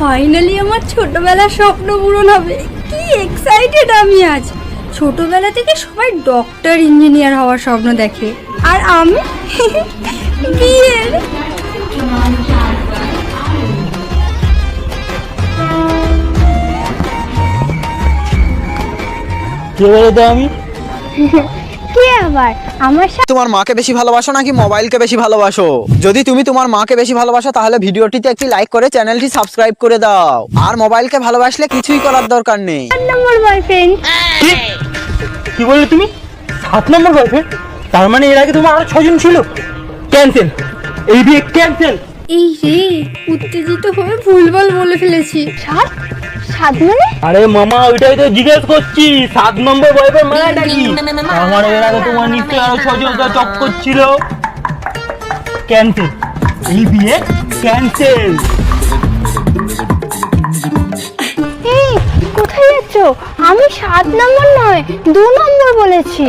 Finally আমার ছোটবেলার স্বপ্ন পূরণ হবে। কি এক্সাইটেড আমি আজ। ছোটবেলা থেকে সবাই ডক্টর ইঞ্জিনিয়ার হওয়ার স্বপ্ন দেখে, আর আমি বিয়ের। কে বলে তো আমি? কে আবার? আমার তোমার মাকে বেশি ভালোবাসো নাকি মোবাইলকে বেশি ভালোবাসো? যদি তুমি তোমার মাকে বেশি ভালোবাসো তাহলে ভিডিওটিতে একটি লাইক করে চ্যানেলটি সাবস্ক্রাইব করে দাও। আর মোবাইলকে ভালোবাসলে কিছুই করার দরকার নেই। 7 নম্বর বয়ফ্রেন্ড। কি বললে তুমি? 7 নম্বর বয়ফ্রেন্ড? তার মানে এর আগে তোমার আরো 6 জন ছিল। ক্যান্সেল, এই বিয়ে ক্যান্সেল। এই রে, উত্তেজিত হয়ে ভুলভাল বলে ফেলেছি। 7 মানে? আরে মামা, ওইটাই তো জিজ্ঞেস করছি, 7 নম্বর বয়ফ্রেন্ড মানেটা কি? আমার এর আগে তোমার নিশ্চয়ই আরো 6 জন চক্কর ছিল। ক্যান্সেল, এই বিয়ে ক্যান্সেল। এই কোথায় যাচ্ছ? আমি 7 নম্বর নয় 2 নম্বর বলেছি।